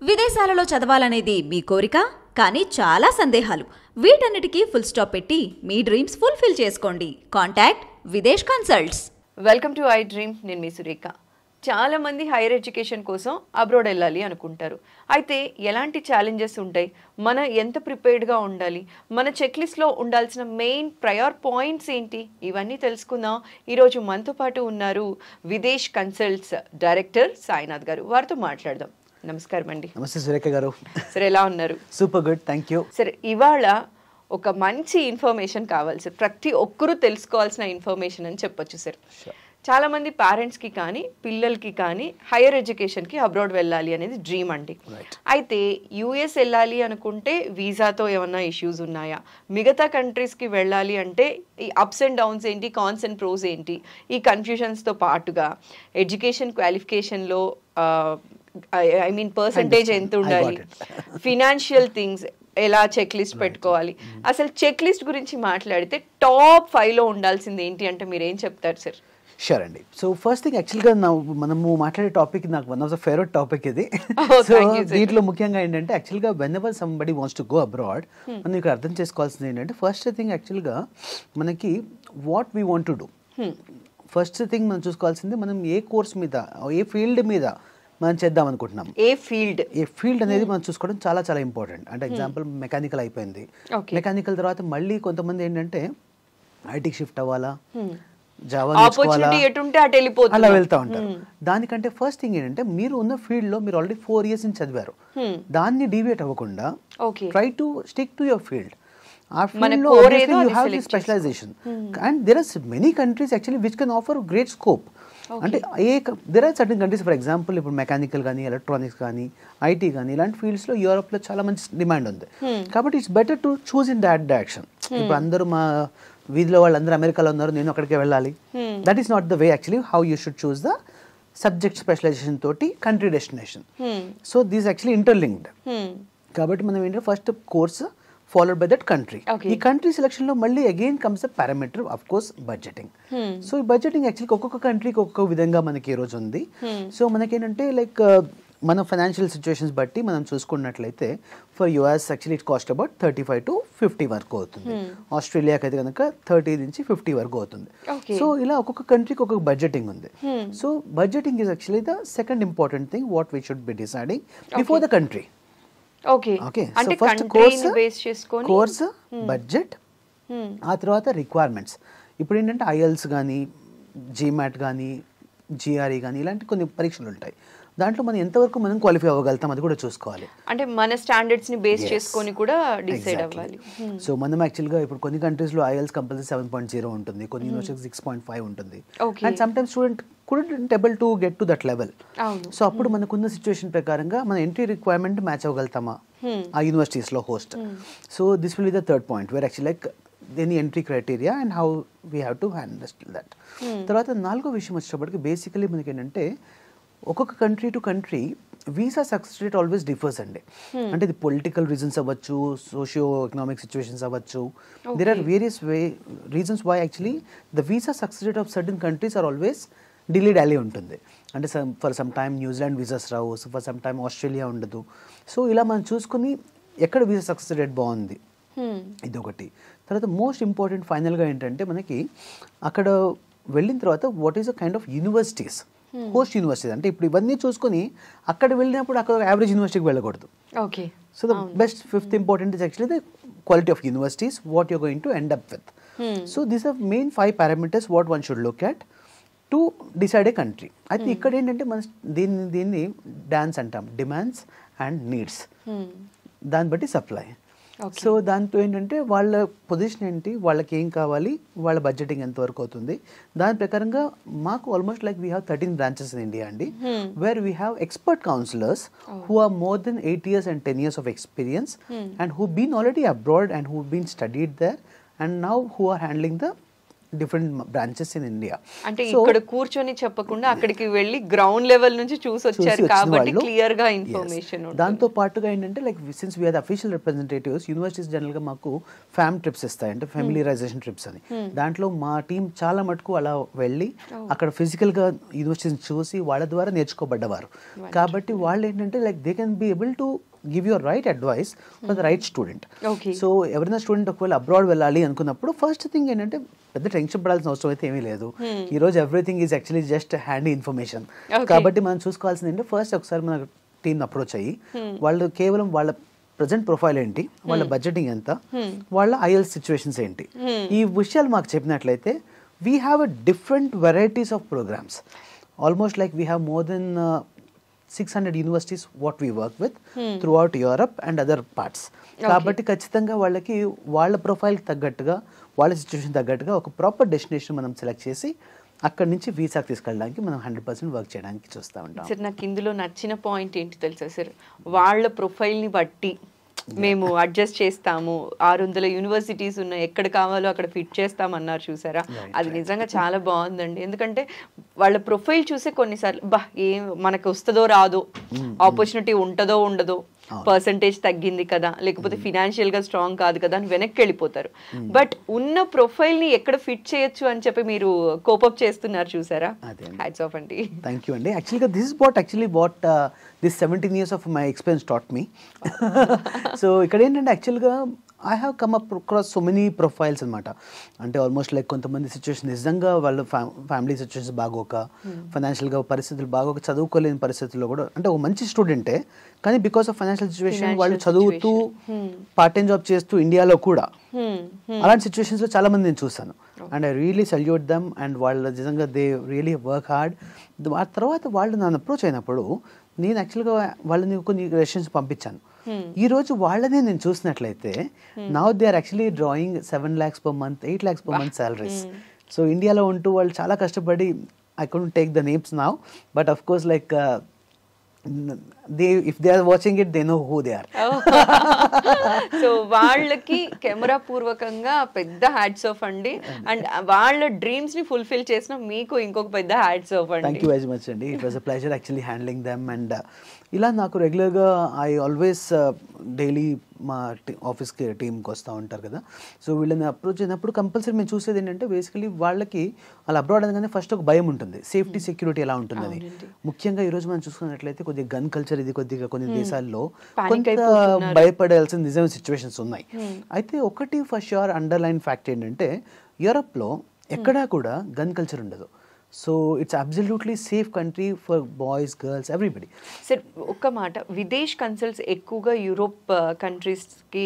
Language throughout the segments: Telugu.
విదేశాలలో చదవాలనేది మీ కోరిక, కానీ చాలా సందేహాలు. వీటన్నిటికీ ఫుల్ స్టాప్ పెట్టి మీ డ్రీమ్స్ ఫుల్ఫిల్ చేసుకోండి. Contact Videsh consults. Welcome to I dream. నేను మీ సురేఖ. చాలా మంది హైయర్ ఎడ్యుకేషన్ కోసం అబ్రాడ్ వెళ్ళాలి అనుకుంటారు. అయితే ఎలాంటి ఛాలెంజెస్ ఉంటాయి, మన ఎంత ప్రిపేర్డ్గా ఉండాలి, మన చెక్ లిస్ట్లో ఉండాల్సిన మెయిన్ ప్రయర్ పాయింట్స్ ఏంటి, ఇవన్నీ తెలుసుకుందాం. ఈరోజు మనతో పాటు ఉన్నారు విదేశ్ కన్సల్ట్స్ డైరెక్టర్ సాయినాథ్ గారు. వారితో మాట్లాడదాం. నమస్కారం అండి. నమస్తే సురేఖ గారు. సరే, ఎలా ఉన్నారు? Super good, thank you. సరే, ఇవాళ ఒక మంచి ఇన్ఫర్మేషన్ కావాలి సార్, ప్రతి ఒక్కరూ తెలుసుకోవాల్సిన ఇన్ఫర్మేషన్ అని చెప్పొచ్చు సార్. చాలా మంది పేరెంట్స్కి కానీ పిల్లలకి కానీ హైయర్ ఎడ్యుకేషన్కి అబ్రాడ్ వెళ్ళాలి అనేది డ్రీమ్ అండి. అయితే యూఎస్ వెళ్ళాలి అనుకుంటే వీసాతో ఏమన్నా ఇష్యూస్ ఉన్నాయా, మిగతా కంట్రీస్కి వెళ్ళాలి అంటే ఈ అప్స్ అండ్ డౌన్స్ ఏంటి, కాన్స్ అండ్ ప్రోస్ ఏంటి, ఈ కన్ఫ్యూషన్స్తో పాటుగా ఎడ్యుకేషన్ క్వాలిఫికేషన్లో ఐ మీన్ పర్సంటేజ్ ఎంత ఉండాలి, ఫినాన్షియల్ థింగ్స్ ఎలా చెక్ లిస్ట్ పెట్టుకోవాలి, అసలు చెక్ లిస్ట్ గురించి మాట్లాడితే టాప్ 5లో ఉండాల్సింది ఏంటి అంటే మీరు ఏం చెప్తారు సార్? షూర్ అండి. సో ఫస్ట్ థింగ్ యాక్చువల్గా మనము మాట్లాడే టాపిక్ నాకు one of the favourite topic ఇది. సో దీంట్లో ముఖ్యంగా ఏంటంటే యాక్చువల్గా when ever somebody wants to go abroad, మనం ఇక్కడ అర్థం చేసుకోవాల్సింది ఏంటంటే ఫస్ట్ థింగ్ యాక్చువల్గా మనకి what we want to do. First thing మనం చూసుకోవాల్సింది మనం ఏ కోర్స్ మీద, ఏ ఫీల్డ్ మీద మనం చేద్దాం అనుకుంటున్నాం. ఏ ఫీల్డ్ అనేది మనం చూసుకోవడం చాలా చాలా ఇంపార్టెంట్. అంటే ఎగ్జాంపుల్ మెకానికల్ అయిపోయింది, మెకానికల్ తర్వాత మళ్ళీ కొంతమంది ఏంటంటే ఐటీకి షిఫ్ట్ అవ్వాలా, జావా అలా వెళ్తా ఉంటారు. దానికంటే ఫస్ట్ థింగ్ ఏంటంటే మీరు ఉన్న ఫీల్డ్ లో మీరు ఆల్రెడీ 4 years నుంచి చదివారు, దాన్ని డీవియేట్ అవ్వకుండా try to stick to your field. ఆ ఫీల్డ్ లో you have the specialization and there are many countries actually which can offer great scope. అంటే there are certain countries, for example ఇప్పుడు మెకానికల్ కానీ ఎలక్ట్రానిక్స్ కానీ ఐటీ కానీ ఇలాంటి ఫీల్డ్స్ లో యూరోప్ లో చాలా మంచి డిమాండ్ ఉంది. కాబట్టి it's better to choose in that direction. ఇప్పుడు అందరూ మా వీధిలో వాళ్ళందరూ అమెరికాలో ఉన్నారు, నేను అక్కడికే వెళ్ళాలి, that is not the way actually how you should choose the subject specialization తోటి country destination. So these actually interlinked. కాబట్టి మనం ఏంటంటే first course followed by that country. ఈ కంట్రీ సెలెక్షన్ లో మళ్ళీ again comes the parameter of course budgeting. So ఈ బడ్జెటింగ్ యాక్చువల్లీ ఒక్కొక్క కంట్రీకి ఒక్కొక్క విధంగా మనకి ఈ రోజు ఉంది. సో మనకేంటంటే లైక్ మన ఫైనాన్షియల్ సిచ్యువేషన్స్ బట్టి మనం చూసుకున్నట్లయితే for US actually it cost about 35 to 50 వరకు అవుతుంది. ఆస్ట్రేలియాకి అయితే కనుక 30 నుంచి 50 వరకు అవుతుంది. సో ఇలా ఒక్కొక్క కంట్రీకి ఒక్కొక్క బడ్జెటింగ్ ఉంది. So budgeting is actually the second important thing what we should be deciding before the country. అంటే ఫస్ట్ కోర్స్, బడ్జెట్, ఆ తర్వాత రిక్వైర్మెంట్స్. ఇప్పుడు ఏంటంటే ఐఎల్స్ కానీ జీమాట్ కానీ జిఆర్ఈ కానీ ఇలాంటి కొన్ని పరీక్షలు ఉంటాయి. దాంట్లో మనం ఎంతవరకు మనం క్వాలిఫై అవ్వగలుగుతాం అది కూడా చూసుకోవాలి. అంటే మన స్టాండర్డ్స్ ని బేస్ చేసుకొని కూడా డిసైడ్ అవ్వాలి. సో మనం యాక్చువల్గా ఇప్పుడు కొన్ని కంట్రీస్ లో ఐఎల్స్ కంపల్సరీ 7.0 ఉంటుంది, కొన్ని యూనివర్సిటీస్ 6.5 ఉంటుంది. And some times student couldn't able to get to that level. So అప్పుడు మనకున్న సిచ్యువేషన్ ప్రకారంగా మన ఎంట్రీ రిక్వైర్మెంట్ మ్యాచ్ అవ్వగలుగుతామా ఆ యూనివర్సిటీస్ లో host. So this will be the third point where actually like any entry criteria and how we have to handle that. తర్వాత నాలుగో విషయం వచ్చేటప్పటికి బేసికలీ మనకి ఏంటంటే ఒక్కొక్క country to country visa success rate always differs అండి. అంటే ఇది పొలిటికల్ రీజన్స్ అవ్వచ్చు, సోషియో ఎకనామిక్ సిచ్యువేషన్స్ అవ్వచ్చు. There are various reasons why actually the visa success rate of certain countries are always delayed అలే ఉంటుంది. అంటే for some time New Zealand visas Rao, for some time Australia ఉండదు. సో ఇలా మనం చూసుకుని ఎక్కడ వీసా సక్సెస్ రేట్ బాగుంది ఇది ఒకటి. తర్వాత మోస్ట్ ఇంపార్టెంట్ ఫైనల్గా ఏంటంటే మనకి అక్కడ వెళ్ళిన తర్వాత what is a kind of universities, host universities. అంటే ఇప్పుడు ఇవన్నీ చూసుకుని అక్కడ వెళ్ళినప్పుడు అక్కడ యావరేజ్ యూనివర్సిటీకి వెళ్ళకూడదు. So the best fifth important is actually the quality of universities what you're going to end up with. So these are main 5 parameters what one should look at to decide a country. అయితే ఇక్కడ ఏంటంటే మన దీన్ని డాన్స్ అంటాం, డిమాండ్స్ అండ్ నీడ్స్, దాన్ని బట్టి సప్లై. సో దాంతో ఏంటంటే వాళ్ళ పొజిషన్ ఏంటి, వాళ్ళకి ఏం కావాలి, వాళ్ళ బడ్జెటింగ్ ఎంతవరకు అవుతుంది, దాని ప్రకారంగా మాకు almost like we have 13 branches in India అండి, where we have expert counsellors who are more than 8 years and 10 years of experience and who've been already abroad and who've been studied there and now who are handling the different branches in India. అంటే ఇక్కడ కూర్చొని చెప్పకుండా అక్కడికి వెళ్ళి గ్రౌండ్ లెవెల్ నుంచి చూసి వచ్చారు కాబట్టి క్లియర్ గా ఇన్ఫర్మేషన్. దాంతో పాటుగా ఏంటంటే like since we're official representatives, universities general గా మాకు ఫ్యామ్ ట్రిప్స్ ఇస్తాయి, అంటే ఫ్యామిలీరైజేషన్ ట్రిప్స్ అని. దాంట్లో మా టీం చాలా మటుకు అలా వెళ్ళి అక్కడ ఫిజికల్ గా యూనివర్సిటీస్ చూసి వాళ్ళ ద్వారా నేర్చుకోబడ్డవారు. కాబట్టి వాళ్ళు ఏంటంటే like they can be able to give your right advice for the right student. So ఎవరైనా స్టూడెంట్ ఒకవేళ అబ్రాడ్ వెళ్ళాలి అనుకున్నప్పుడు ఫస్ట్ థింగ్ ఏంటంటే పెద్ద టెన్షన్ పడాల్సిన అవసరం అయితే ఏమీ లేదు. ఈ రోజు everything is actually just handy information. కాబట్టి మనం చూసుకోవాల్సింది ఏంటంటే ఫస్ట్ ఒకసారి మన టీమ్ అప్రోచ్ అయ్యి వాళ్ళు కేవలం వాళ్ళ ప్రజెంట్ ప్రొఫైల్ ఏంటి, వాళ్ళ బడ్జెటింగ్ ఎంత, వాళ్ళ ఐఎల్స్ సిచ్యువేషన్స్ ఏంటి, ఈ విషయాలు మాకు చెప్పినట్లయితే we have a different varieties of programs. Almost like we have more than 600 universities what we work with throughout Europe and other parts. కాబట్టి ఖచ్చితంగా వాళ్ళకి వాళ్ళ ప్రొఫైల్కి తగ్గట్టుగా వాళ్ళ సిచ్యువేషన్ తగ్గట్టుగా ఒక ప్రాపర్ డెస్టినేషన్ మనం సెలెక్ట్ చేసి అక్కడ నుంచి వీసాకి తీసుకెళ్ళడానికి మనం 100% వర్క్ చేయడానికి చూస్తూ ఉంటాం. సార్ నాకు ఇందులో నచ్చిన పాయింట్ ఏంటి తెలుసా సార్, వాళ్ళ ప్రొఫైల్ని బట్టి మేము అడ్జస్ట్ చేస్తాము, 600 యూనివర్సిటీస్ ఉన్నాయి, ఎక్కడ కావాలో అక్కడ ఫిట్ చేస్తామన్నారు చూసారా, అది నిజంగా చాలా బాగుందండి. ఎందుకంటే వాళ్ళ ప్రొఫైల్ చూసే కొన్నిసార్లు ఏం మనకు వస్తుందో రాదో, ఆపర్చునిటీ ఉంటుందో ఉండదో, పర్సంటేజ్ తగ్గింది కదా, లేకపోతే ఫినాన్షియల్ గా స్ట్రాంగ్ కాదు కదా అని వెనక్కి వెళ్ళిపోతారు. బట్ ఉన్న ప్రొఫైల్ ని ఎక్కడ ఫిట్ చేయొచ్చు అని చెప్పి మీరు కోపప్ చేస్తున్నారు చూసారా, హ్యాట్స్ ఆఫ్ అండి. థ్యాంక్ యూ అండి. యాక్చువల్గా this is what this 17 years of my experience taught me. So ఇక్కడ ఏంటంటే యాక్చువల్గా I have come up across so many profiles అనమాట. అంటే ఆల్మోస్ట్ లైక్ కొంతమంది సిచ్యువేషన్ నిజంగా వాళ్ళు ఫ్యామిలీ సిచ్యువేషన్స్ బాగోక, ఫైనాన్షియల్గా పరిస్థితులు బాగోక, చదువుకోలేని పరిస్థితుల్లో కూడా, అంటే ఒక మంచి స్టూడెంటే కానీ బికాస్ ఆఫ్ ఫైనాన్షియల్ సిచ్యువేషన్ వాళ్ళు చదువుతూ పార్ట్ టైం జాబ్ చేస్తూ ఇండియాలో కూడా అలాంటి సిచ్యువేషన్స్లో చాలా మంది నేను చూసాను. And I really salute them. And వాళ్ళ నిజంగా దే రియలీ వర్క్ హార్డ్. ఆ తర్వాత వాళ్ళు నన్ను అప్రోచ్ అయినప్పుడు నేను యాక్చువల్గా వాళ్ళని కొన్ని రెసిషన్స్ పంపించాను. ఈ రోజు వాళ్ళనే నేను చూసినట్లయితే now they are actually drawing 7 lakhs per month, 8 lakhs per month salaries. So ఇండియాలో ఉంటూ వాళ్ళు చాలా కష్టపడి, I couldn't take the names now, but of course like if they are watching it, they know who they are. So వాళ్ళకి కెమెరా పూర్వకంగా పెద్ద హ్యాట్స్ ఆఫ్ అండి. అండ్ వాళ్ళ డ్రీమ్స్ ని ఫుల్ఫిల్ చేసిన మీకు ఇంకొక పెద్ద హ్యాట్స్ ఆఫ్ అండి. థ్యాంక్ యూ వెరీ మచ్ అండి. It was a pleasure actually handling them. And ఇలా నాకు రెగ్యులర్గా ఐ ఆల్వేస్ డైలీ మా ఆఫీస్కి టీంకి వస్తూ ఉంటారు కదా, సో వీళ్ళని అప్రోచ్ అయినప్పుడు కంపల్సరీ మేము చూసేది ఏంటంటే బేసికలీ వాళ్ళకి అలా అబ్రాడ్ అనగానే ఫస్ట్ ఒక భయం ఉంటుంది, సేఫ్టీ సెక్యూరిటీ ఎలా ఉంటుందని. ముఖ్యంగా ఈరోజు మనం చూసుకున్నట్లయితే కొద్దిగా గన్ కల్చర్ ఇది కొద్దిగా కొన్ని దేశాల్లో కొంత భయపడాల్సిన నిజమైన సిచ్యువేషన్స్ ఉన్నాయి. అయితే ఒకటి ఫర్ ష్యూర్ అండర్లైన్ ఫ్యాక్ట్ ఏంటంటే యూరప్లో ఎక్కడా కూడా గన్ కల్చర్ ఉండదు. So it's absolutely safe country for boys, girls, everybody. Sir ఒక్క మాట, విదేశ్ కన్సల్ట్స్ ఎక్కువగా యూరోప్ కంట్రీస్కి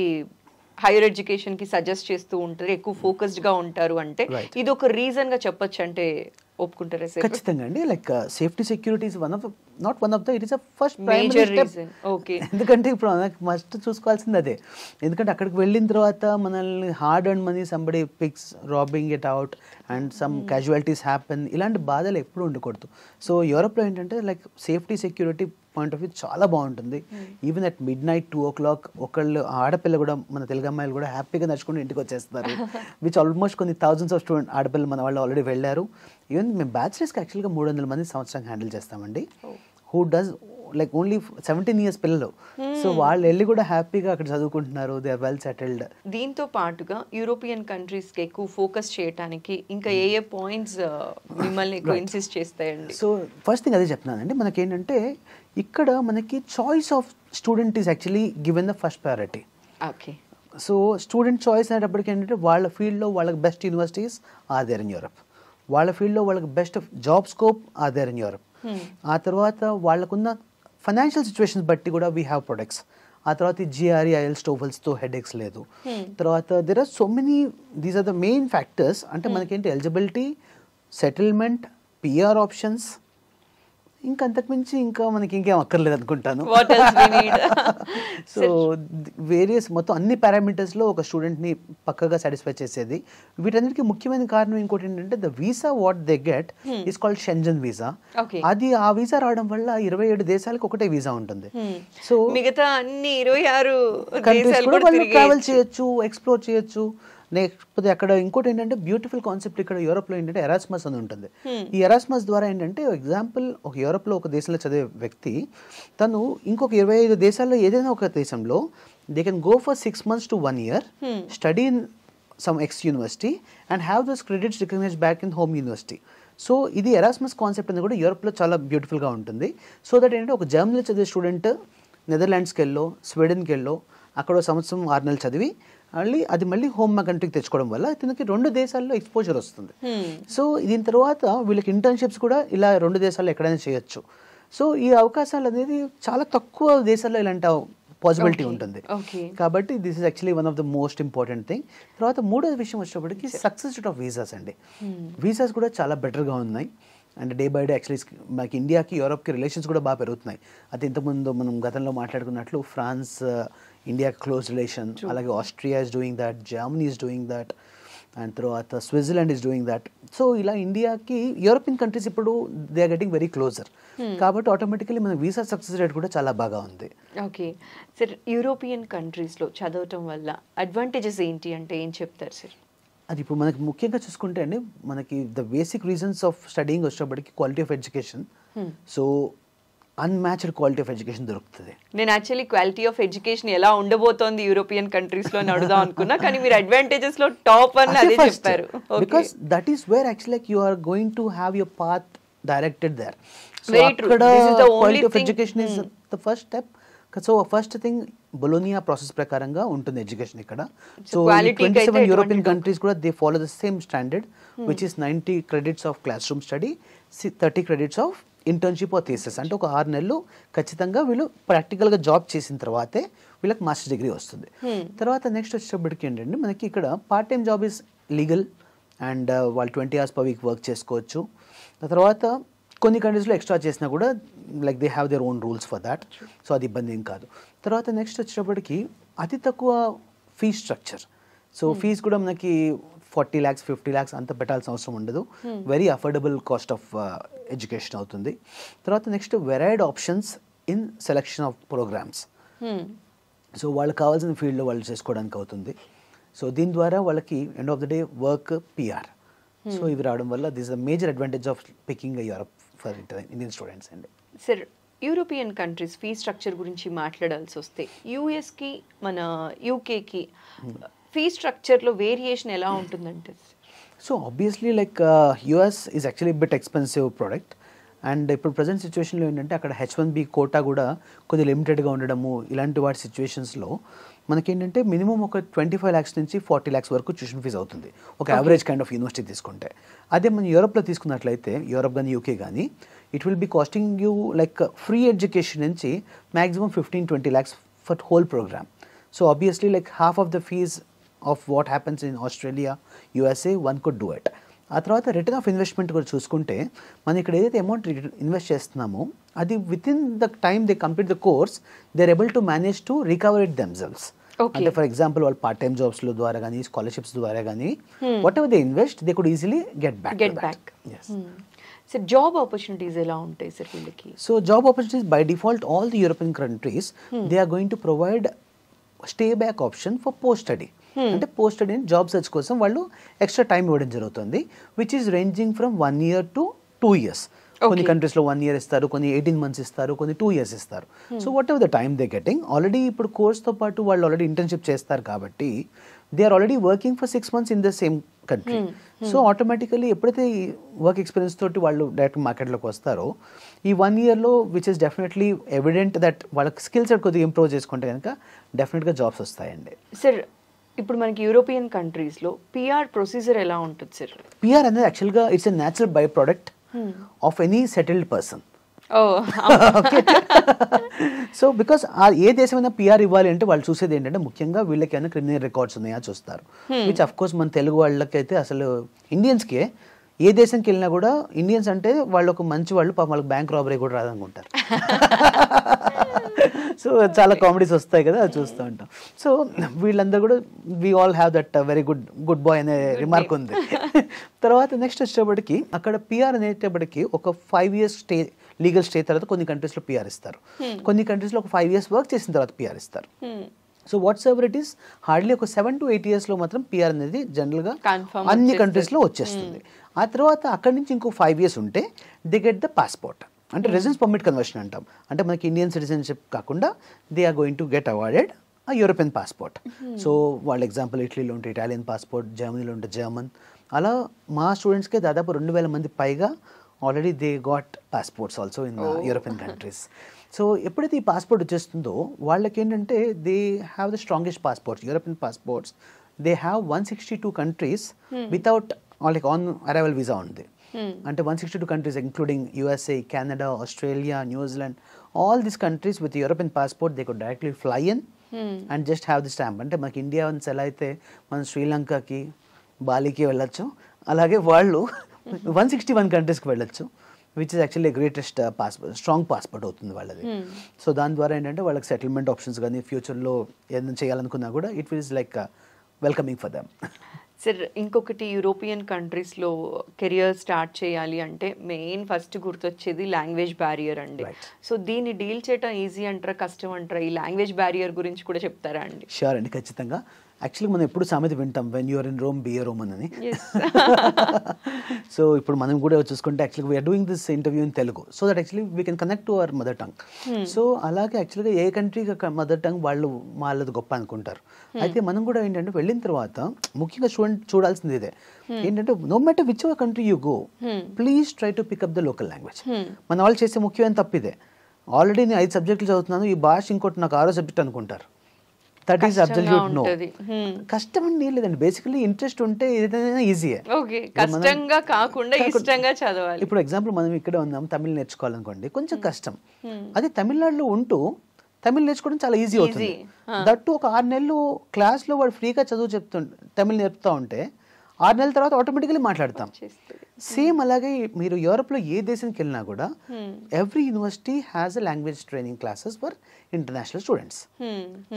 హైయర్ ఎడ్యుకేషన్కి సజెస్ట్ చేస్తూ ఉంటారు, ఎక్కువ ఫోకస్డ్గా ఉంటారు, అంటే ఇది ఒక రీజన్గా చెప్పొచ్చు అంటే ఒప్పుకుంటారా సార్? ఖచ్చితంగా అండి. Like safety security is not one of the, it is a first primary step. Okay, ఎందుకంటే ఇప్పుడు మస్ట్ చూసుకోవాల్సింది అదే. ఎందుకంటే అక్కడికి వెళ్ళిన తర్వాత మనల్ని hard and money somebody picks robbing it out and some casualties happen, ఇలాంటి బాధలు ఎప్పుడు ఉండకూడదు. సో యూరోప్లో ఏంటంటే like safety security point of view చాలా బాగుంటుంది. ఈవెన్ అట్ midnight 2 o'clock ఒకళ్ళు ఆడపిల్ల కూడా, మన తెలుగు అమ్మాయిలు కూడా హ్యాపీగా నడుచుకుంటూ ఇంటికి వచ్చేస్తారు. విచ్ ఆల్మోస్ట్ కొన్ని థౌజండ్స్ ఆఫ్ స్టూడెంట్ ఆడపిల్లలు మన వాళ్ళు ఆల్రెడీ వెళ్ళారు. ఈవెన్ మేము బ్యాచిలర్స్కి యాక్చువల్గా 300 మంది సంవత్సరానికి హ్యాండిల్ చేస్తామండి. Who does like only 17 years పిల్లలు. సో వాళ్ళు వెళ్ళి కూడా హ్యాపీగా అక్కడ చదువుకుంటున్నారు, దే ఆర్ వెల్ సెటిల్డ్. దీంతో పాటుగా యూరోపియన్ కంట్రీస్కి ఎక్కువ ఫోకస్ చేయడానికి ఇంకా ఏ ఏ పాయింట్స్ మిమ్మల్ని ఎక్కువ ఇన్సిస్ట్ చేస్తాయండి? సో ఫస్ట్ థింగ్ అదే చెప్తున్నానండి, మనకేంటంటే ఇక్కడ మనకి choice of student is actually given the first priority. Okay, so student choice అనేటప్పటికి ఏంటంటే వాళ్ళ ఫీల్డ్లో వాళ్ళకి best universities are there in Europe, వాళ్ళ ఫీల్డ్లో వాళ్ళకి best job scope are there in Europe. ఆ తర్వాత వాళ్ళకున్న ఫైనాన్షియల్ సిచ్యువేషన్స్ బట్టి కూడా వీ హ్యావ్ ప్రొడక్ట్స్. ఆ తర్వాత ఈ జిఆర్ఈ, ఐఎల్స్, టోఫెల్స్తో హెడేక్స్ లేదు. తర్వాత there are so many, these are the main factors. అంటే మనకేంటి ఎలిజిబిలిటీ, సెటిల్మెంట్, పిఆర్ ఆప్షన్స్, ఇంకా అంతకుమించి ఇంకా మనకి ఇంకేం అక్కర్లేదు అనుకుంటాను. సో వేరియస్ మొత్తం అన్ని పారామీటర్స్లో ఒక స్టూడెంట్ని పక్కగా సాటిస్ఫై చేసేది. వీటన్నిటికీ ముఖ్యమైన కారణం ఇంకోటి ఏంటంటే the visa what they get is called Schengen visa. అది ఆ వీసా రావడం వల్ల 27 దేశాలకు ఒకటే వీసా ఉంటుంది. సో మిగతా అన్ని 26 కంట్రీస్ కూడా వాళ్ళు ట్రావెల్ చేయొచ్చు, ఎక్స్ప్లోర్ చేయొచ్చు. లేకపోతే అక్కడ ఇంకోటి ఏంటంటే బ్యూటిఫుల్ కాన్సెప్ట్ ఇక్కడ యూరోప్లో ఏంటంటే ఎరాస్మస్ అని ఉంటుంది. ఈ ఎరాస్మస్ ద్వారా ఏంటంటే ఎగ్జాంపుల్ ఒక యూరోప్లో ఒక దేశంలో చదివే వ్యక్తి తను ఇంకొక 25 దేశాల్లో ఏదైనా ఒక దేశంలో they can go for 6 months to 1 year, study in some ex university and have those credits recognised back in home university. So ఇది ఎరాస్మస్ కాన్సెప్ట్ అనేది కూడా యూరోప్లో చాలా బ్యూటిఫుల్గా ఉంటుంది. సో దట్ ఏంటంటే ఒక జర్మనీలో చదివే స్టూడెంట్ నెదర్లాండ్స్కి వెళ్ళో స్వీడన్కి వెళ్ళో అక్కడ సంవత్సరం 6 నెలలు చదివి మళ్ళీ హోమ్ కంట్రీకి తెచ్చుకోవడం వల్ల ఇతనికి 2 దేశాల్లో ఎక్స్పోజర్ వస్తుంది. సో దీని తర్వాత వీళ్ళకి ఇంటర్న్షిప్స్ కూడా ఇలా 2 దేశాల్లో ఎక్కడైనా చేయొచ్చు. సో ఈ అవకాశాలు అనేది చాలా తక్కువ దేశాల్లో ఇలాంటి పాసిబిలిటీ ఉంటుంది. కాబట్టి this is actually one of the most important thing. తర్వాత మూడోది విషయం వచ్చేటప్పటికి సక్సెస్ రేట్ ఆఫ్ వీసాస్ అండి. వీసాస్ కూడా చాలా బెటర్గా ఉన్నాయి. And day by day actually మనకి ఇండియాకి యూరోప్కి రిలేషన్స్ కూడా బాగా పెరుగుతున్నాయి. అది ఇంతకుముందు మనం గతంలో మాట్లాడుకున్నట్లు ఫ్రాన్స్ ఇండియా క్లోజ్ రిలేషన్, అలాగే Austria is doing that, Germany is doing that, and తర్వాత Switzerland is doing that. So ఇలా ఇండియాకి యూరోపియన్ కంట్రీస్ ఇప్పుడు they are getting very closer. కాబట్టి ఆటోమేటికలీ మన వీసా సక్సెస్ రేట్ కూడా చాలా బాగా ఉంది. ఓకే సార్, యూరోపియన్ కంట్రీస్లో చదవటం వల్ల అడ్వాంటేజెస్ ఏంటి అంటే ఏం చెప్తారు సార్? అది ఇప్పుడు మనకి ముఖ్యంగా చూసుకుంటే అండి మనకి the basic reasons of studying వచ్చేటప్పటికి quality of education. So unmatched quality of education దొరుకుతుంది. నేను యాక్చువల్లీ క్వాలిటీ ఆఫ్ ఎడ్యుకేషన్ ఎలా ఉండబోతోంది యూరోపియన్ కంట్రీస్ లో అడుగుదాం అనుకున్నా, కానీ మీరు అడ్వాంటేజెస్ లో టాప్ అని అదే చెప్పారు. Because that is where actually you are going to have your path directed there. So అక్కడ quality of education is the first step. So first thing Bologna process ప్రకారంగా ఉంటుంది ఎడ్యుకేషన్ ఇక్కడ. సో 27 యూరోపియన్ కంట్రీస్ కూడా they follow the same standard which is 90 credits of class room study, 30 credits of internship or thesis. అంటే ఒక 6 నెలలు ఖచ్చితంగా వీళ్ళు ప్రాక్టికల్గా జాబ్ చేసిన తర్వాతే వీళ్ళకి మాస్టర్ డిగ్రీ వస్తుంది. తర్వాత నెక్స్ట్ వచ్చేటప్పటికి ఏంటంటే మనకి ఇక్కడ part time job is legal and వాళ్ళు 20 hours per week వర్క్ చేసుకోవచ్చు. తర్వాత కొన్ని కంట్రీస్లో ఎక్స్ట్రా చేసినా కూడా like they have their own rules for that. So అది ఇబ్బంది ఏం కాదు. తర్వాత నెక్స్ట్ వచ్చేటప్పటికి అతి తక్కువ ఫీజ్ స్ట్రక్చర్. సో ఫీజ్ కూడా మనకి 40 lakhs 50 lakhs అంత పెట్టాల్సిన అవసరం ఉండదు. Very affordable cost of education అవుతుంది. తర్వాత next varied options in selection of programmes. So వాళ్ళకి కావాల్సిన ఫీల్డ్లో వాళ్ళు చేసుకోవడానికి అవుతుంది. సో దీని ద్వారా వాళ్ళకి end of the day work PR. So ఇవి రావడం వల్ల this is the major advantage of picking Europe for Indian students అండి. Sir, European countries fee structure గురించి మాట్లాడాల్సి వస్తే యూఎస్కి మన యూకేకి ఫీ స్ట్రక్చర్లో వేరియేషన్ ఎలా ఉంటుందంటే? So obviously like US is actually bit expensive product. And ఇప్పుడు ప్రజెంట్ సిచ్యువేషన్లో ఏంటంటే అక్కడ H1B కోటా కూడా కొద్దిగా లిమిటెడ్గా ఉండడము, ఇలాంటి వాటి సిచ్యువేషన్స్లో మనకేంటంటే మినిమం ఒక 25 lakhs నుంచి 40 lakhs వరకు ట్యూషన్ ఫీజు అవుతుంది ఒక యావరేజ్ కైండ్ ఆఫ్ యూనివర్సిటీ తీసుకుంటే. అదే మనం యూరోప్లో తీసుకున్నట్లయితే యూరోప్ కానీ యూకే కానీ it will be costing you like free education నుంచి maximum 15-20 lakhs for whole programme. So obviously like half of the fees of what happens in Australia, USA one could do it. ఆ తర్వాత రిటర్న్ ఆఫ్ ఇన్వెస్ట్మెంట్ కూడా చూసుకుంటే మనం ఇక్కడ ఏదైతే అమౌంట్ ఇన్వెస్ట్ చేస్తున్నామో అది with in the time they complete the course they are able to manage to recover it themselves. అంటే ఫర్ ఎగ్జాంపుల్ వాళ్ళు పార్ట్ టైమ్ జాబ్స్లో ద్వారా కానీ స్కాలర్షిప్స్ ద్వారా కానీ whatever they invest they could easily get back. So job opportunities ఎలా ఉంటాయి సార్ వీళ్ళకి? So job opportunities by default all the European countries they are going to provide stay back option for post study. అంటే పోస్ట్ స్టడీ జాబ్ సర్చ్ కోసం వాళ్ళు ఎక్స్ట్రా టైం ఇవ్వడం జరుగుతుంది, which is ranging from 1 year to 2 years. కొన్ని కంట్రీస్లో 1 year ఇస్తారు, కొన్ని 18 months ఇస్తారు, కొన్ని 2 years ఇస్తారు. So whatever the time they getting already ఇప్పుడు కోర్స్తో పాటు వాళ్ళు ఆల్రెడీ ఇంటర్న్షిప్ చేస్తారు కాబట్టి they are already working for 6 months in the same country. So automatically ఎప్పుడైతే ఈ వర్క్ ఎక్స్పీరియన్స్ తోటి వాళ్ళు డైరెక్ట్ మార్కెట్లోకి వస్తారో ఈ 1 yearలో which is definitely evident that వాళ్ళ స్కిల్ సెట్ కొద్దిగా ఇంప్రూవ్ చేసుకుంటే కనుక డెఫినెట్గా జాబ్స్ వస్తాయండి. సార్, ఇప్పుడు మనకి యూరోపియన్ కంట్రీస్లో పిఆర్ ప్రొసీజర్ ఎలా ఉంటుంది సార్? పిఆర్ అనేది యాక్చువల్గా it's a natural by product of any settled person. So because ఏ దేశమైనా పిఆర్ ఇవ్వాలి అంటే వాళ్ళు చూసేది ఏంటంటే ముఖ్యంగా వీళ్ళకి ఏమైనా క్రిమినల్ రికార్డ్స్ ఉన్నాయా చూస్తారు. విచ్ అఫ్ కోర్స్ మన తెలుగు వాళ్ళకైతే అసలు ఇండియన్స్కే ఏ దేశంకి వెళ్ళినా కూడా ఇండియన్స్ అంటే వాళ్ళు ఒక మంచి వాళ్ళు పాపం వాళ్ళకి బ్యాంక్ రాబరీ కూడా రాదనుకుంటారు. సో చాలా కామెడీస్ వస్తాయి కదా, అది చూస్తూ ఉంటాం. సో వీళ్ళందరూ కూడా we all have that very good boy అనే రిమార్క్ ఉంది. తర్వాత నెక్స్ట్ వచ్చేటప్పటికి అక్కడ పిఆర్ అనేటప్పటికి ఒక 5 years స్టే లీగల్ స్టే తర్వాత కొన్ని కంట్రీస్లో పిఆర్ ఇస్తారు, కొన్ని కంట్రీస్లో ఒక 5 years వర్క్ చేసిన తర్వాత పిఆర్ ఇస్తారు. So what's ever it is hardly ఒక 7 to 8 yearsలో మాత్రం పిఆర్ అనేది జనరల్గా Confirm అన్ని కంట్రీస్లో వచ్చేస్తుంది. ఆ తర్వాత అక్కడి నుంచి ఇంకో 5 years ఉంటే దే గెట్ ద పాస్పోర్ట్, అంటే రెసిడెన్స్ పర్మిట్ కన్వర్షన్ అంటాం. అంటే మనకి ఇండియన్ సిటిజన్షిప్ కాకుండా they are going to get awarded European passport. So వాళ్ళ ఎగ్జాంపుల్ ఇటలీలో ఉంటే ఇటాలియన్ పాస్పోర్ట్, జర్మనీలో ఉంటే జర్మన్. అలా మా స్టూడెంట్స్కే దాదాపు 2,000 మంది పైగా already they got passports also in European countries. So ఎప్పుడైతే ఈ పాస్పోర్ట్ వచ్చేస్తుందో వాళ్ళకి ఏంటంటే they have the strongest passports, European passports. They have 162 countries without like on arrival visa ఉంది. అంటే 162 countries including USA, Canada, Australia, New Zealand, all these countries with European passport they could directly fly in and just have the stamp. అంటే మనకి ఇండియా వన్స్ ఎలా అయితే మనం శ్రీలంకకి, బాలికి వెళ్ళొచ్చు, అలాగే వాళ్ళు 161 కంట్రీస్కి వెళ్ళొచ్చు, which is actually greatest passport, strong passport అవుతుంది వాళ్ళది. సో దాని ద్వారా ఏంటంటే వాళ్ళకి సెటిల్మెంట్ ఆప్షన్స్ కానీ ఫ్యూచర్లో ఏదైనా చేయాలనుకున్నా కూడా it is like welcoming for them. Sir ఇంకొకటి, యూరోపియన్ కంట్రీస్లో కెరియర్ స్టార్ట్ చేయాలి అంటే మెయిన్ ఫస్ట్ గుర్తొచ్చేది లాంగ్వేజ్ బ్యారియర్ అండి. సో దీన్ని డీల్ చేయడం ఈజీ అంటారా, కష్టం అంటారా? ఈ లాంగ్వేజ్ బ్యారియర్ గురించి కూడా చెప్తారా అండి? షూర్ అండి, ఖచ్చితంగా. యాక్చువల్గా మనం ఎప్పుడు సామెత వింటాం, when you're in Rome be a Roman అని. సో ఇప్పుడు మనం కూడా చూసుకుంటే యాక్చువల్గా we're doing this interview in Telugu so that actually we can connect to our mother tongue. So అలాగే యాక్చువల్గా ఏ కంట్రీకి మదర్ టంగ్ వాళ్ళది గొప్ప అనుకుంటారు. అయితే మనం కూడా ఏంటంటే వెళ్ళిన తర్వాత ముఖ్యంగా చూడాల్సింది ఇదే ఏంటంటే no matter whichever country you go, please try to pick up the local language. మన వాళ్ళు చేసే ముఖ్యమైన తప్పు ఇదే. ఆల్రెడీ నేను 5 సబ్జెక్టులు చదువుతున్నాను, ఈ భాష ఇంకోటి నాకు 6వ సబ్జెక్ట్ అనుకుంటారు. That is absolute no. కష్టం అని లేదండి, బేసికలీ ఇంట్రెస్ట్ ఉంటే ఏదైనా ఈజీయే. కష్టంగా కాకుండా ఇష్టంగా చదవాలి. ఇప్పుడు ఎగ్జాంపుల్ మనం ఇక్కడ ఉన్నాం, తమిళ్ నేర్చుకోవాలనుకోండి కొంచెం కష్టం. అదే తమిళనాడులో ఉంటూ తమిళ్ నేర్చుకోవడం చాలా ఈజీ అవుతుంది. దట్టు ఒక 6 నెలలు క్లాస్లో వాడు ఫ్రీగా చదువు తమిళ్ నేర్పుతా ఉంటే 6 నెలల తర్వాత ఆటోమేటికలీ మాట్లాడతాం. సేమ్ అలాగే మీరు యూరోప్లో ఏ దేశానికి వెళ్ళినా కూడా every university has a language training classes for international students.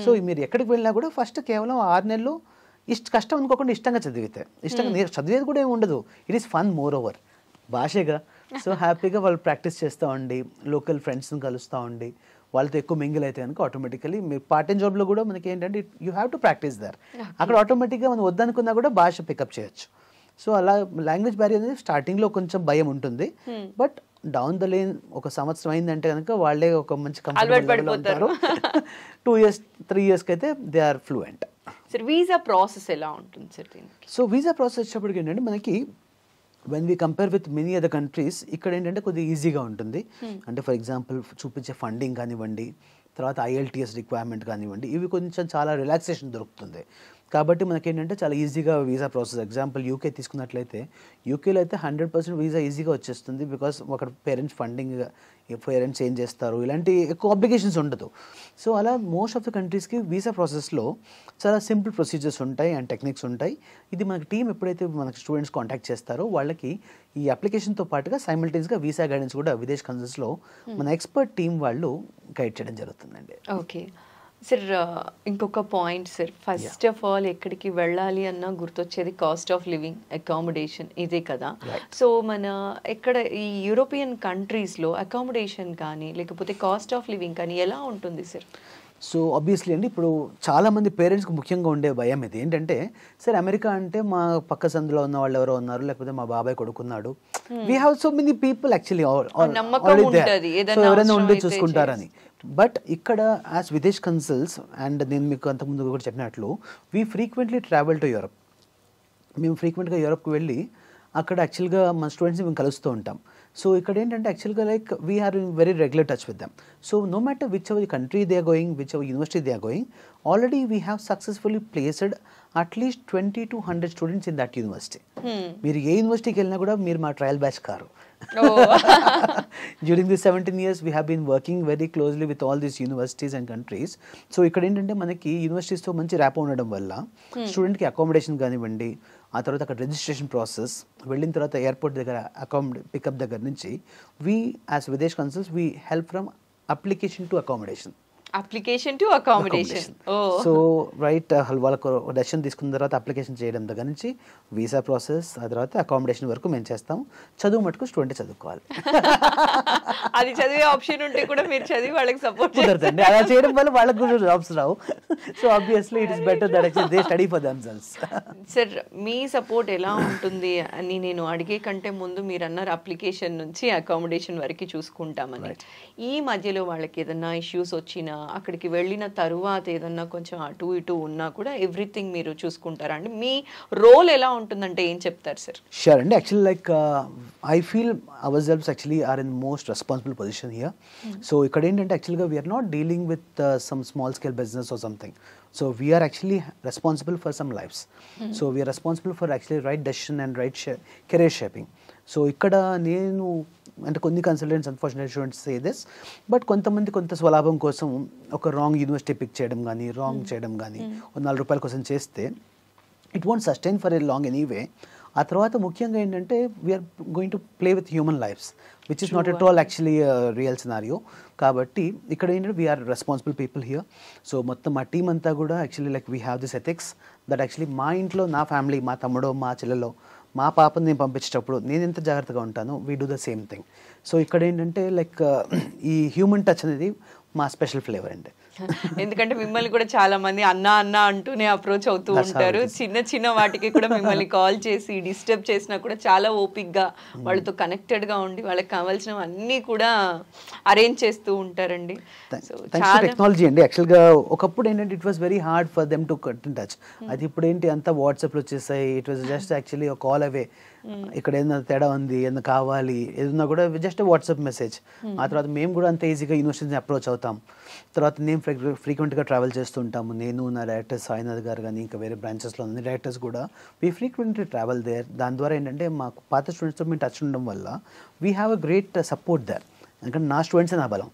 So మీరు ఎక్కడికి వెళ్ళినా కూడా ఫస్ట్ కేవలం 6 నెలలు కష్టం అనుకోకుండా ఇష్టంగా చదివితే, ఇష్టంగా చదివేది కూడా ఏమి ఉండదు, it is fun more over, భాషగా. సో హ్యాపీగా వాళ్ళు ప్రాక్టీస్ చేస్తూ ఉండి లోకల్ ఫ్రెండ్స్ని కలుస్తూ ఉండి వాళ్ళతో ఎక్కువ మింగిల్ అయితే కనుక ఆటోమేటికలీ మీరు పార్ట్ టైం జాబ్లో కూడా మనకి ఏంటంటే you have to practise there. అక్కడ ఆటోమేటిక్గా మనం వద్దనుకున్నా కూడా భాష పికప్ చేయొచ్చు. సో అలా లాంగ్వేజ్ బ్యారియర్ అనేది స్టార్టింగ్లో కొంచెం భయం ఉంటుంది, బట్ డౌన్ ద లైన్ ఒక సంవత్సరం అయిందంటే కనుక వాళ్ళే ఒక మంచి కంఫర్టబుల్ ఉంటారు. 2 years 3 years అయితే they are fluent. Sir visa process ఎలా ఉంటుంది సార్ దీనికి? సో వీసా ప్రాసెస్ వచ్చేప్పటికి ఏంటంటే మనకి when we compare with many other countries ఇక్కడ ఏంటంటే కొద్దిగా ఈజీగా ఉంటుంది. అంటే ఫర్ ఎగ్జాంపుల్ చూపించే ఫండింగ్ కానివ్వండి, తర్వాత IELTS రిక్వైర్మెంట్ కానివ్వండి, ఇవి కొంచెం చాలా రిలాక్సేషన్ దొరుకుతుంది. కాబట్టి మనకేంటంటే చాలా ఈజీగా వీసా ప్రాసెస్. ఎగ్జాంపుల్ యూకే తీసుకున్నట్లయితే యూకేలో అయితే 100% వీసా ఈజీగా వచ్చేస్తుంది. బికాస్ అక్కడ పేరెంట్స్ ఫండింగ్, పేరెంట్స్ ఏం చేస్తారు, ఇలాంటి ఎక్కువ అప్లికేషన్స్ ఉండదు. సో అలా మోస్ట్ ఆఫ్ ద కంట్రీస్కి వీసా ప్రాసెస్లో చాలా సింపుల్ ప్రొసీజర్స్ ఉంటాయి అండ్ టెక్నిక్స్ ఉంటాయి. ఇది మనకి టీం ఎప్పుడైతే మనకి స్టూడెంట్స్ కాంటాక్ట్ చేస్తారో వాళ్ళకి ఈ అప్లికేషన్తో పాటుగా సైమల్టేనియస్గా వీసా గైడెన్స్ కూడా విదేశ్ కన్సల్స్లో మన ఎక్స్పర్ట్ టీం వాళ్ళు గైడ్ చేయడం జరుగుతుందండి. ఓకే సార్, ఇంకొక point sir, first of all ఎక్కడికి వెళ్ళాలి అన్నా గుర్తొచ్చేది కాస్ట్ ఆఫ్ లివింగ్, అకామిడేషన్, ఇదే కదా. సో మన ఎక్కడ ఈ యూరోపియన్ కంట్రీస్లో అకామిడేషన్ కానీ లేకపోతే కాస్ట్ ఆఫ్ లివింగ్ కానీ ఎలా ఉంటుంది సార్? సో ఆబ్వియస్లీ అండి, ఇప్పుడు చాలామంది పేరెంట్స్కి ముఖ్యంగా ఉండే భయం ఇది ఏంటంటే, సరే అమెరికా అంటే మా పక్క సందులో ఉన్న వాళ్ళు ఎవరో ఉన్నారు, లేకపోతే మా బాబాయ్ కొడుకున్నారు, we have so many people actually ఎవరైనా ఉండి చూసుకుంటారని. బట్ ఇక్కడ యాజ్ విదేశ్ కన్సల్స్ అండ్ నేను మీకు అంతకుముందు కూడా చెప్పినట్లు we frequently travel to Europe. మేము ఫ్రీక్వెంట్గా యూరప్కి వెళ్ళి అక్కడ యాక్చువల్గా మన స్టూడెంట్స్ని మేము కలుస్తూ ఉంటాం. సో ఇక్కడ ఏంటంటే యాక్చువల్గా like we're in very regular touch with them. So no matter whichever country they are going, whichever university they are going, already we have successfully placed at least 20 to 100 students in that university. మీరు ఏ యూనివర్సిటీకి వెళ్ళినా కూడా మీరు మా ట్రయల్ బ్యాచ్ కారు. During these 17 years we have been working very closely with all these universities and countries. So ఇక్కడ ఏంటంటే మనకి యూనివర్సిటీస్తో మంచి ర్యాప్ ఉండడం వల్ల స్టూడెంట్కి అకామిడేషన్ కానివ్వండి, ఆ తర్వాత అక్కడ రిజిస్ట్రేషన్ ప్రాసెస్, వెళ్ళిన తర్వాత ఎయిర్పోర్ట్ దగ్గర పికప్ దగ్గర నుంచి we as Videsh consuls we help from application to accommodation. Application to accommodation. So right వాళ్ళకు డెసిషన్ తీసుకున్న తర్వాత అప్లికేషన్ చేయడం దగ్గర నుంచి వీసా ప్రాసెస్, ఆ తర్వాత అకామిడేషన్ వరకు మేము చేస్తాం. చదువు మటుకు స్టూడెంట్ చదువుకోవాలి. అది చదివే ఆప్షన్ ఉంటే కూడా మీరు చదివి వాళ్ళకి సపోర్ట్ కుదరదండి. అలా చేయడం వల్ల వాళ్ళకు కూడా jobs Rao. So obviously it is better that actually they study for themselves. Sir me support ఎలా ఉంటుంది అని నేను అడిగే కంటే ముందు మీరు అన్నారు అప్లికేషన్ నుంచి అకామిడేషన్ వరకు చూసుకుంటామని. ఈ మధ్యలో వాళ్ళకి ఏదన్నా ఇష్యూస్ వచ్చినా, అక్కడికి వెళ్ళిన తరువాత ఏదన్నా కొంచెం అటు ఇటు ఉన్నా కూడా ఎవ్రీథింగ్ మీరు చూసుకుంటారా అండి? మీ రోల్ ఎలా ఉంటుందంటే ఏం చెప్తారు సార్? షూర్ అండి. Actually like I feel ourselves actually are in most responsible position here. So ఇక్కడ ఏంటంటే యాక్చువల్గా we're not dealing with some small scale business or something. So we are actually responsible for some lives. So we are responsible for actually right decision and right career shaping. So ikkada nenu అంటే కొన్ని consultants unfortunately student say this, but కొంతమంది కొంత స్వలాభం కోసం ఒక రాంగ్ యూనివర్సిటీ పిక్ చేయడం కానీ, రాంగ్ చేయడం కానీ, ₹4 కోసం చేస్తే it won't sustain for a long anyway. ఆ తర్వాత ముఖ్యంగా ఏంటంటే we're going to play with human lifes which is not at all actually real scenario. కాబట్టి ఇక్కడ ఏంటంటే we're responsible people here. So మొత్తం మా టీమ్ అంతా కూడా actually like we have this ethics that actually మా ఇంట్లో నా ఫ్యామిలీ, మా తమ్ముడో మా చెల్లెలో మా పాపని నేను పంపించేటప్పుడు నేను ఎంత జాగ్రత్తగా ఉంటానో we do the same thing. So ఇక్కడ ఏంటంటే లైక్ ఈ హ్యూమన్ టచ్ అనేది మా స్పెషల్ ఫ్లేవర్ అండి. ఎందుకంటే మిమ్మల్ని కూడా చాలా మంది అన్నా అన్నా అంటూనే అప్రోచ్ అవుతూ ఉంటారు. చిన్న చిన్న వాటికి కూడా మిమ్మల్ని కాల్ చేసి డిస్టర్బ్ చేసినా కూడా చాలా ఓపిక్గా వాళ్ళతో కనెక్టెడ్గా ఉండి వాళ్ళకి కావాల్సినవి అన్నీ కూడా అరేంజ్ చేస్తూ ఉంటారండి. టెక్నాలజీ అండి యాక్చువల్గా ఒకప్పుడు ఏంటంటే it was very hard for them to cut in touch. అది ఇప్పుడు ఏంటి అంతా వాట్సాప్లో వచ్చేసాయి. ఇట్ వాస్ జస్ట్ యాక్చువల్లీ ఒక కాల్ అవే. ఇక్కడ ఏదైనా తేడా ఉంది, ఏదైనా కావాలి, ఏదన్నా కూడా జస్ట్ వాట్సాప్ మెసేజ్. ఆ తర్వాత మేము కూడా అంత ఈజీగా యూనివర్సిటీని అప్రోచ్ అవుతాం. తర్వాత నేను ఫ్రీక్వెంట్గా ట్రావెల్ చేస్తుంటాము. నేను, నా డైరెక్టర్ సాయినాథ్ గారు కానీ, ఇంకా వేరే బ్రాంచెస్లో ఉన్న డైరెక్టర్స్ కూడా వీ ఫ్రీక్వెంట్లీ ట్రావెల్ దేర్. దాని ద్వారా ఏంటంటే మాకు పాత స్టూడెంట్స్తో మేము టచ్ ఉండడం వల్ల we have a great support there. ఎందుకంటే నా స్టూడెంట్స్ నా బలం.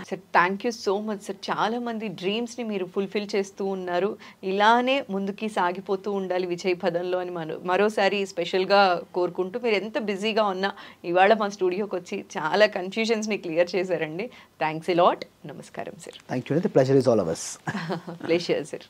Sir thank you so much sir. చాలా మంది డ్రీమ్స్ని మీరు ఫుల్ఫిల్ చేస్తూ ఉన్నారు. ఇలానే ముందుకి సాగిపోతూ ఉండాలి విజయ్ పదంలో అని మరోసారి స్పెషల్గా కోరుకుంటూ, మీరు ఎంత బిజీగా ఉన్నా ఇవాళ మా స్టూడియోకి వచ్చి చాలా కన్ఫ్యూజన్స్ని క్లియర్ చేశారండి. Thanks a lot. నమస్కారం sir. Thank you. The pleasure is all of us. Pleasure sir.